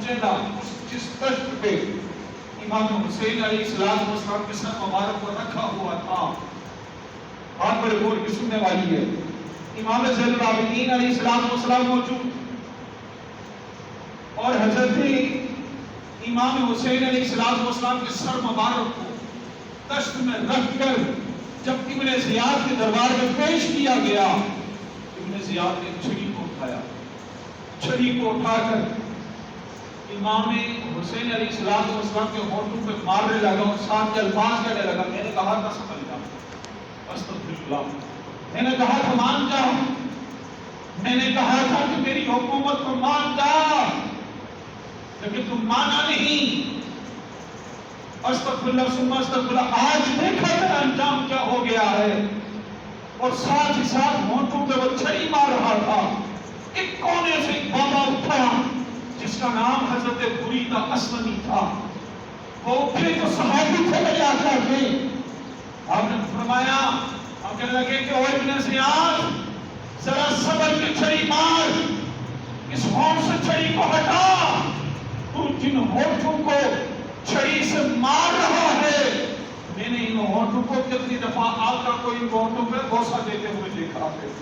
پہنچے گا جس دشت پہ امام حسین علیہ السلام کے سر مبارک کو رکھا ہوا تھا، آپ بڑے غور کی سننے والی ہے، امام زین العابدین علیہ السلام موجود اور حضرت امام حسین علیہ السلام کے سر مبارک کو دشت میں رکھ کر جب ابن زیاد کے دربار میں پیش کیا گیا، ابن زیاد نے چھڑی کو اٹھایا، چھڑی کو اٹھا کر امام حسین علیہ السلام کے ہونٹوں پہ مارنے لگا اور ساتھ کے الفاظ کہنے لگا، میں نے کہا تھا سمجھ جا، استغفر اللہ، میں نے کہا تھا مان جا، میں نے کہا تھا کہ میری حکومت کو مان جا، لیکن تم مانا نہیں، استغفر اللہ ثم استغفر اللہ، آج دیکھا میرا انجام کیا ہو گیا ہے، اور ساتھ ہی ساتھ ہونٹوں پہ وہ چھڑی مار رہا تھا، ایک کونے سے ایک بابا اٹھا جس کا نام حضرت بریدہ اسلمی تھا، وہ اٹھے جو صحابی تھے میرے آقا کے، آپ نے فرمایا، آپ کہنے لگے کہ اوہ ابن زیاد ذرا صبر کی چھڑی مار، اس ہونٹ سے چھڑی کو ہٹا، تو جن ہونٹوں کو چھڑی سے مار رہا ہے، میں نے ان ہونٹوں کو کتنی دفعہ آقا کو ان ہونٹوں پہ بوسہ دیتے ہوئے دیکھا ہے،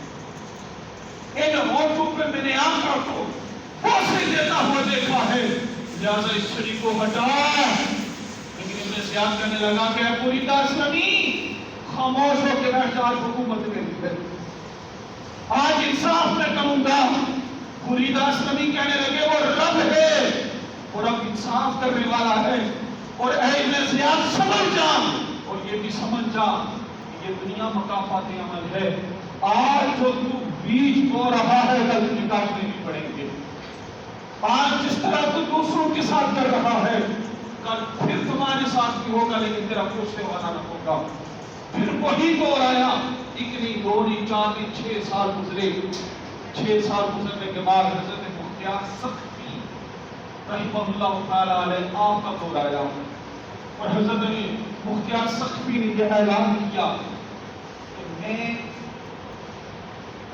ان ہونٹوں پہ میں نے آقا کو بوسے دیتا ہوا دیکھا ہے، لہذا اس چھڑی کو ہٹا، لیکن ابن زیاد کہنے لگا کہ اے بریدہ اسلمی خاموش ہو کے بیٹھ جا، آج حکومت میری ہے، آج انصاف میں کروں گا، بریدہ اسلمی کہنے لگے وہ رب ہے، اور اب انصاف کرنے والا ہے، اور اے ابن زیاد سمجھ جا، اور یہ بھی سمجھ جا کہ یہ دنیا مکافات عمل ہے، آج جو تو بیج بو رہا ہے کل تجھے کاٹنے بھی پڑیں گے، آج جس طرح تو دوسروں کے ساتھ کر رہا ہے کل پھر تمہارے ساتھ بھی ہوگا، لیکن تیرا پوچھنے والا نہ ہوگا۔ پھر وہی دور آیا، ایک نہیں دو نہیں چار نہیں 6 سال گزرے، 6 سال گزرنے کے بعد حضرت مختیار سخفی رحمہ اللہ تعالیٰ علیہ آپ کا دور آیا، اور حضرت مختیار سخفی نے یہ اعلان کیا کہ میں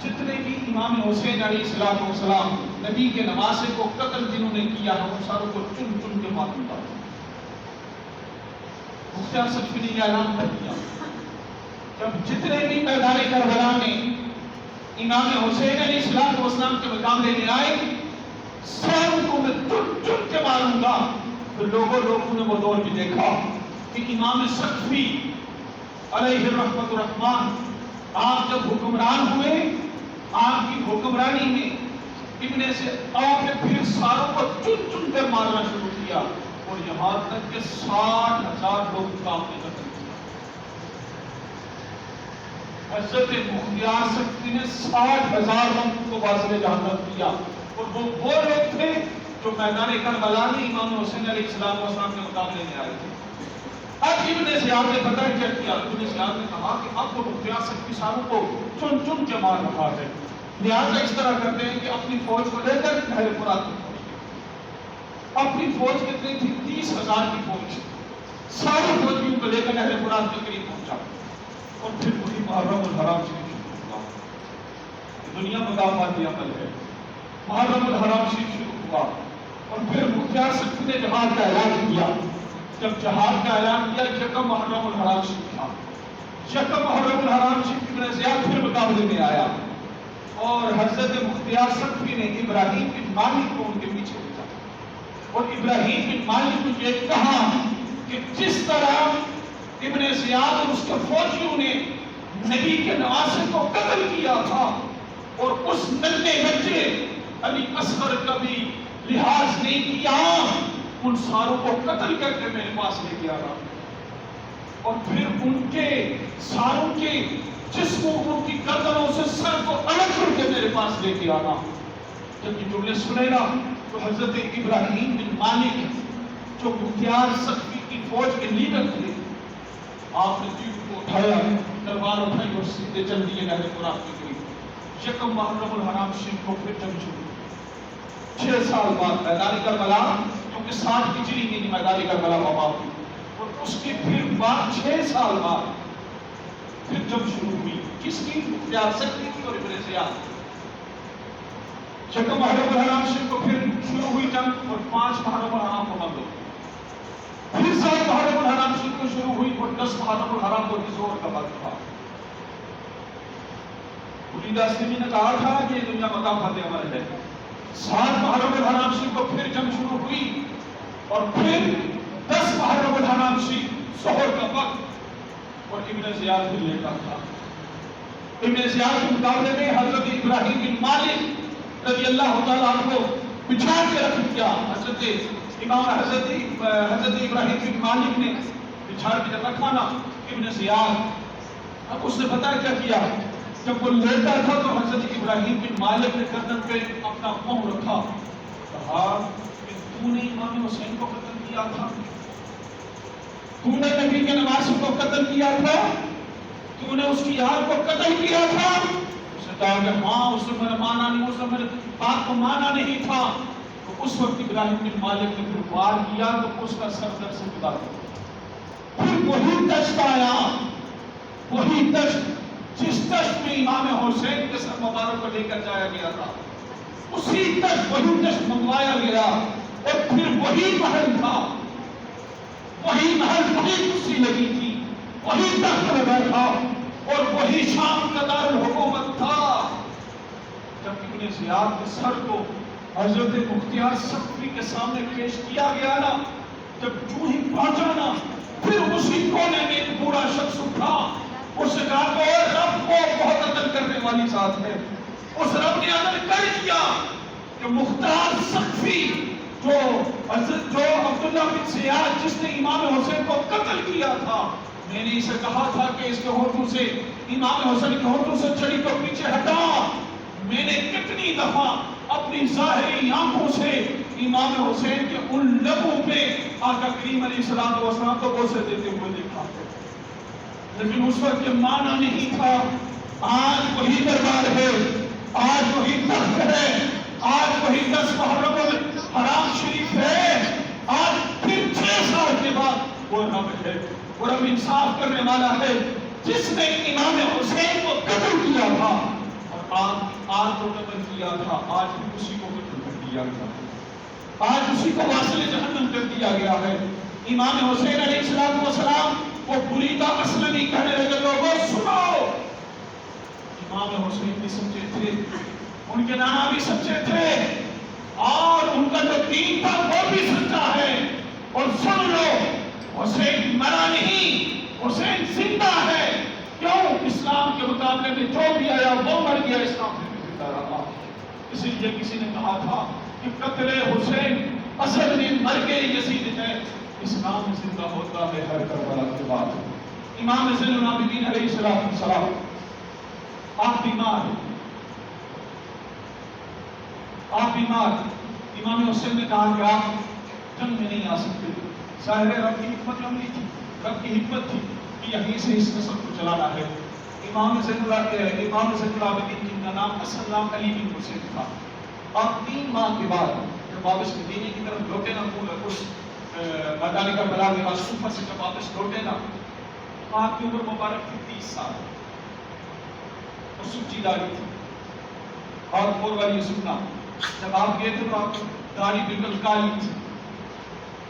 جتنے بھی امام حسین علیہ السلام نبی کے نواسے کو قتل جنہوں نے کیا ہے ان ساروں کو چن چن کے ماروں گا۔ مختیار سخفی نے یہ اعلان کر دیا، جب جتنے بھی میدان کربلا میں امام حسین علیہ السلام کے مقابلے میں آئے ساروں کو میں چن چن کے ماروں گا۔ تو لوگوں نے وہ دور بھی دیکھا کہ امام سخفی علیہ الرحمت الرحمن آپ جب حکمران ہوئے، آپ کی حکمرانی میں ابن سے آپ نے پھر ساروں کو چن چن کر مارنا شروع کیا، اور یہاں تک کہ 60,000 لوگ کا آپ نے قتل کیا۔ حضرت مختیار سخفی نے 60,000 لوگوں کو واصل جہنم کیا، اور وہ لوگ تھے جو میدان کربلا میں امام حسین علیہ السلام کے مقابلے میں آئے تھے۔ اب ابن زیاد نے پتہ کیا کیا، ابن زیاد نے کہا کہ اب وہ مختیار سخفی ساروں کو چن چن کے مار رہا ہے، لہٰذا اس طرح کرتے ہیں کہ اپنی فوج کو لے کر نہر فرات میں پہنچے۔ اپنی فوج کتنی تھی؟ 30,000 کی فوج، ساری فوجیوں کو لے کر نہر فرات کے قریب پہنچا، اور پھر وہی محرم الحرام شریف شروع ہوا۔ دنیا مقامات عمل ہے، محرم الحرام شریف شروع ہوا، اور پھر مختیار سخفی نے جہاد کا اعلان کیا۔ جب جہاد کا اعلان کیا، یکم محرم الحرام شریف تھا، یکم محرم الحرام شریف ابن زیاد پھر مقابلے میں آیا، اور حضرت مختیار سخفی نے ابراہیم بن مالک کو ان کے پیچھے بھیجا، اور ابراہیم بن مالک کو یہ کہا کہ جس طرح ابن زیاد اور اس کے فوجیوں نے نبی کے نواسے کو قتل کیا تھا، اور اس ننھے بچے علی اصغر کا بھی لحاظ نہیں کیا، ان ساروں کو قتل کر کے میرے پاس لے کے آنا، اور پھر ان کے ساروں کے جسموں ان کی گردنوں سے سر کو الگ کر کے میرے پاس لے کے آنا۔ جب یہ جملے سنے گا تو حضرت ابراہیم بن مالک جو مختیار سخفی کی فوج کے لیڈر تھے، آپ نے تیر کو اٹھایا، تلوار اٹھائی اور سیدھے چل دیے نہر فرات کے قریب۔ یکم محرم الحرام شریف کو پھر جنگ شروع، 6 سال بعد میدان کربلا، کیونکہ 60 ہجری میں میدان کربلا وبا ہوئی، اور اس کے پھر بعد 6 سال بعد پھر جنگ شروع ہوئی، کس کی؟ مختیار سخفی کی اور ابن زیاد۔ یکم محرم الحرام شریف کو پھر شروع ہوئی جنگ، اور 5 شروع ہوئی وہ 10 محرم الحرام کو ظہر کا وقت تھا. بریدہ اسلمی نے کہا تھا کہ یہ دنیا مقام فتح عمل ہے. 7 محرم الحرام شریف کو پھر جنگ شروع ہوئی اور پھر 10 محرم الحرام شریف ظہر کا وقت. اور ابن زیاد بھی لیٹا تھا. ابن زیاد کے مقابلے میں حضرت ابراہیم بن مالک رضی اللہ تعالیٰ عنہ کو بچھا کے رکھ دیا. حضرت ابراہیم بن مالک نے بچھا کے جب رکھا نا ابن زیاد, اب اس نے پتہ کیا کیا, جب وہ لیٹا تھا تو حضرت ابراہیم بن مالک نے گردن پہ اپنا منہ رکھا, کہا کہ تو نے امام حسین کو قتل کیا تھا, تو نے نبی کے نماز کو قتل کیا تھا, تو نے اس کی یار کو قتل کیا تھا. اس نے کہا کہ ہاں, اس نے میرا مانا نہیں, اس نے میرے بات کو مانا نہیں تھا. تو اس وقت ابراہیم بن مالک نے پھر وار کیا تو اس کا سر در سے جدا کر دیا. پھر وہی دشت آیا, وہی دشت جس دشت میں امام حسین کے سر مبارک کو لے کر جایا گیا تھا, اسی دشت وہی دشت منگوایا گیا. اور پھر وہی محل تھا, وہی محل, وہی کرسی لگی تھی, وہی تخت لگا تھا اور وہی شام کا دارالحکومت تھا. جب ابن زیاد کے سر کو حضرت مختیار سقفی کے سامنے پیش کیا گیا نا, جب جو ہی پہنچا نا, پھر اسی کونے میں ایک بوڑھا شخص اٹھا. اس نے کہا کہ اے رب کو بہت عدل کرنے والی ذات ہے. اس رب نے عدل کر دیا کہ مختار سقفی جو عبداللہ بن زیاد جس نے امام حسین کو قتل کیا تھا, میں نے اسے کہا تھا کہ اس کے ہونٹوں سے, امام حسین کے ہونٹوں سے چھڑی کو پیچھے ہٹا. میں نے کتنی دفعہ اپنی ظاہری آنکھوں سے امام حسین کے ان لبوں پہ آقا کریم علیہ السلام کو بوسے دیتے ہوئے دیکھا, لیکن اس وقت یہ مانا نہیں تھا. آج وہی دربار ہے, آج وہی تخت ہے, آج وہی 10 محرم الحرام شریف ہے. آج پھر 6 سال کے بعد وہ رب ہے, وہ رب انصاف کرنے والا ہے جس نے امام حسین کو قتل کیا تھا اور آج کو قتل کیا تھا. آج بھی اسی کو قتل کر دیا گیا, آج اسی کو واصل جہنم کر دیا گیا ہے. امام حسین علیہ السلام وہ بریدہ اسلمی کہنے لگے, لوگوں سنو, امام حسین بھی سچے تھے, ان کے نانا بھی سچے تھے, اور ان کا جو دین تھا وہ بھی سچا ہے. اور سن لو, حسین مرا نہیں, حسین زندہ ہے. کیوں؟ اسلام کے مقابلے میں جو بھی آیا وہ مر گیا, اسلام سے بھی زندہ رہا. اسی لیے کسی نے کہا تھا کہ قتل حسین اصل میں مر گئے یزید ہے, اسلام زندہ ہوتا ہے ہر کربلا کے بعد. امام زین العابدین علیہ السلام آپ بیمار ہیں, آپ بیمار. امام حسین نے کہا کہ آپ جنگ میں نہیں آ سکتے. ظاہر ہے رب کی حکمت عملی تھی, رب کی حکمت تھی کہ یہیں سے اس نسل کو چلانا ہے. امام زین العابدین جن کا نام اصل نام علی بن حسین تھا, آپ 3 ماہ کے بعد جب واپس مدینے کی طرف لوٹے نا, اس میدان کربلا کے بعد کوفہ سے جب واپس لوٹے نا, آپ کی عمر مبارک تھی 30 سال اور سچی داڑھی تھی اور کور والی سننا. جب آپ گئے تھے تو آپ کی داڑھی بالکل کالی تھی,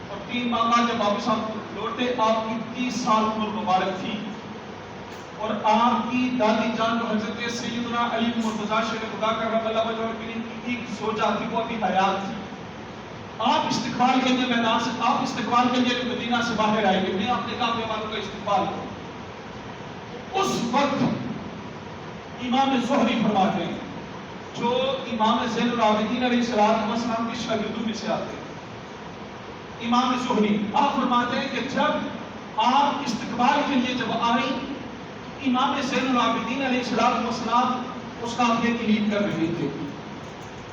اور 3 ماہ بعد جب واپس آپ لوٹے آپ کی 30 سال عمر مبارک تھی. اور آپ کی دادی جان جو حضرت سیدنا علی بن مرتضیٰ شیر خدا کا رب اللہ وجہ کریم کی ایک زوجہ تھی, وہ ابھی حیات تھی. آپ استقبال کے لیے میدان سے, آپ استقبال کے لیے مدینہ سے باہر آئے کہ میں اپنے کعبے والوں کا استقبال کروں. اس وقت امام زہری فرماتے ہیں, جو امام زین العابدین علیہ السلام کے شاگردوں میں سے آتے ہیں, امام زہری آپ فرماتے ہیں کہ جب آپ استقبال کے لیے جب آئیں, امام زین العابدین علیہ السلام اس قافلے کی لیڈ کر رہے تھے.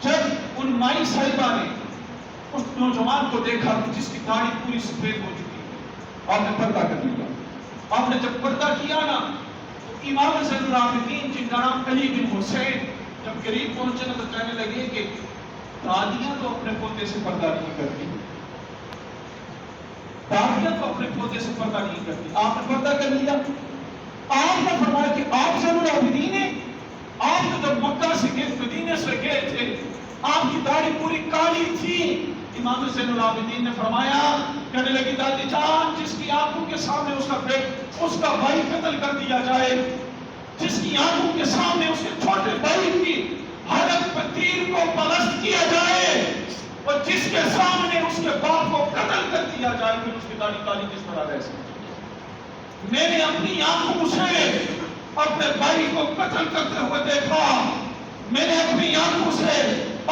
جب ان مائی صاحبہ نے اس نوجوان کو دیکھا جس کی داڑھی پوری سفید ہو چکی ہے, آپ نے پردہ کر لیا. آپ نے جب پردہ کیا نا, تو امام زین العابدین جن کا نام علی بن حسین جب قریب پہنچے نا تو کہنے لگے کہ دادیاں تو اپنے پوتے سے پردہ نہیں کرتی, دادیاں تو اپنے پوتے سے پردہ نہیں کرتی, آپ نے پردہ کر لیا. آپ نے فرمایا کہ آپ زین العابدین ہیں, آپ تو جب مکہ سے گئے, مدینے سے گئے تھے, آپ کی داڑھی پوری کالی تھی, امام زین العابدین نے فرمایا، کہنے لگی دادی جان جس کی آنکھوں کے سامنے اس کا بھائی قتل کر دیا جائے، جس کی آنکھوں کے سامنے اس کے چھوٹے بھائی کی حلق پر تیر کو پلست کیا جائے، اور جس کے سامنے اس کے باپ کو قتل کر دیا جائے، پھر اس کی داڑھی کالی کس طرح رہ سکتی؟ میں نے اپنی آنکھوں سے اپنے بھائی کو قتل کرتے ہوئے دیکھا، میں نے اپنی آنکھوں سے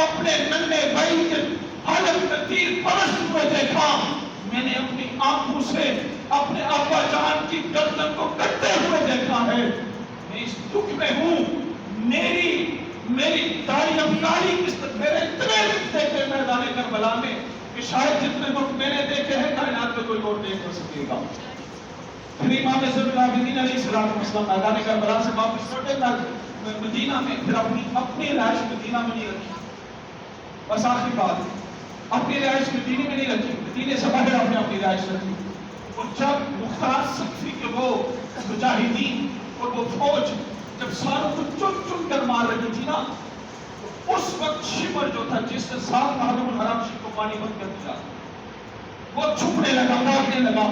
اپنے ننھے بھائی کے حلق پر تیر پلست ہوئے دیکھا، میں نے اپنی آنکھوں سے اپنے ابا جان کی گردن کو کٹتے ہوئے دیکھا ہے۔ میں اس دکھ میں ہوں، میری داڑھی اب کالی کس طرح، میرے اتنے دکھ دیکھے میدان کربلا میں کہ شاید جتنے وقت میں نے دیکھے ہیں کائنات میں کوئی اور دیکھ نہ سکے گا۔ پھر امام زین العابدین علیہ السلام میدان کربلا سے واپس لوٹے مدینہ میں، پھر اپنی رہائش مدینہ میں نہیں رکھی۔ بس آخری بات، اپنی رہائش مدینے میں نہیں رکھی، مدینے سے باہر اپنی رہائش رکھی۔ اور جب مختار سقفی کے وہ مجاہدین اور وہ فوج جب ساروں کو چن چن کر مار رہی تھی نا، اس وقت شمر جو تھا جس نے سات محرم الحرام شریف کو پانی بند کر دیا، وہ چھپنے لگا، بھاگنے لگا،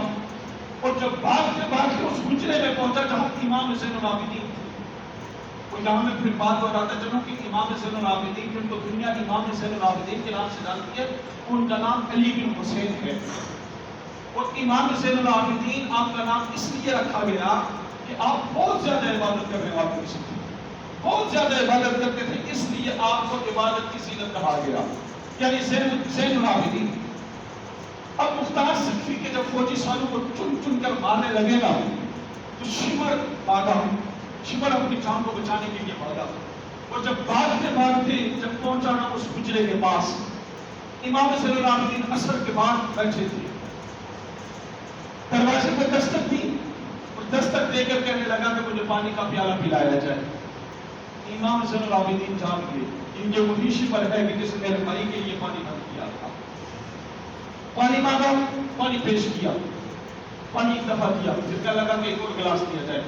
اور جب بھاگتے اس حجرے میں پہنچا جہاں امام زین العابدین تھے، اور یہاں میں پھر بات بتاتا چلوں کہ امام زین العابدین جن کو دنیا امام زین العابدین کے نام سے جانتی ہے، ان کا نام علی بن حسین ہے۔ اور امام زین العابدین آپ کا نام اس لیے رکھا گیا کہ آپ بہت زیادہ عبادت کرنے والے تھے، بہت زیادہ عبادت کرتے تھے، اس لیے آپ کو عبادت کی زینت کہا گیا، یعنی زین العابدین۔ اب مختار سقفی کے جب فوجی سالوں کو چن چن کر مارنے لگے گا تو شمر بھاگا، شمر اپنی جان کو بچانے کے لیے بھاگا، اور جب بھاگتے جب پہنچا نا اس حجرے کے پاس، امام زین العابدین عصر کے بعد بیٹھے تھے، دروازے پہ دستک دی، اور دستک دے کر کہنے لگا کہ مجھے پانی کا پیالہ پلایا جائے۔ امام زین العابدین جان گئے کہ یہ وہی شمر ہے کہ جس نے میرے بھائی کے لیے پانی بند کیا تھا۔ پانی مانگا، پانی پیش کیا، پانی ایک دفعہ دیا، پھر کہنے لگا کہ ایک اور گلاس دیا جائے۔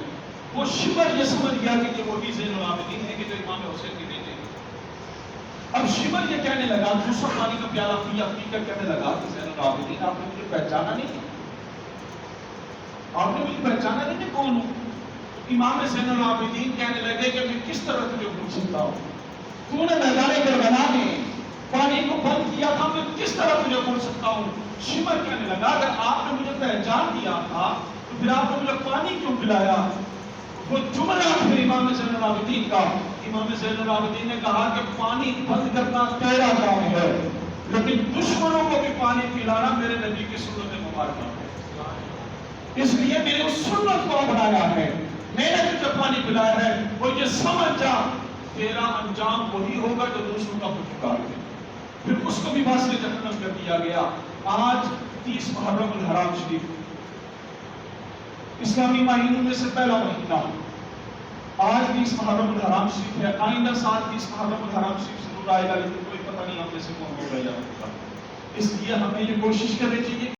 وہ شمر یہ سمجھ گیا کہ یہ وہی زین العابدین ہے کہ جو امام حسین کے بیٹے ہیں۔ اب شمر یہ کہنے لگا، دوسرا پانی کا پیالہ پیا، پی کر کہنے لگا کہ زین العابدین آپ نے مجھے پہچانا نہیں، آپ نے مجھے پہچانا نہیں کہ کون ہوں؟ امام زین العابدین کہنے لگے کہ میں کس طرح تجھے بھول سکتا ہوں؟ تو نے میدان کربلا میں پانی کو بند کیا تھا، میں کس طرح تجھے بھول سکتا ہوں؟ شمر کہنے لگا اگر آپ نے مجھے پہچان دیا تھا تو پھر آپ نے مجھے پانی کیوں پلایا؟ وہ جملہ پھر امام زین العابدین کا، امام زین العابدین نے کہا کہ پانی بند کرنا تیرا کام ہے، لیکن دشمنوں کو بھی پانی پلانا میرے نبی کی سنت مبارکہ ہے، اس لیے میں نے اس سنت کو اپنایا ہے، میں نے تجھے پانی پلایا ہے، اور یہ سمجھ جا تیرا انجام وہی ہوگا جو دوسروں کا ہو چکا ہے۔ پھر اس کو بھی واسطے جہنم کر دیا گیا۔ آج 30 محرم الحرام شریف اسلامی مہینوں میں سے پہلا مہینہ، آج 30 محرم الحرام شریف ہے، آئندہ سال 30 محرم الحرام شریف ضرور آئے گا، لیکن کوئی پتہ نہیں ہم میں سے کون ہوگا یا ہوگا، اس لیے ہمیں یہ کوشش کرنی چاہیے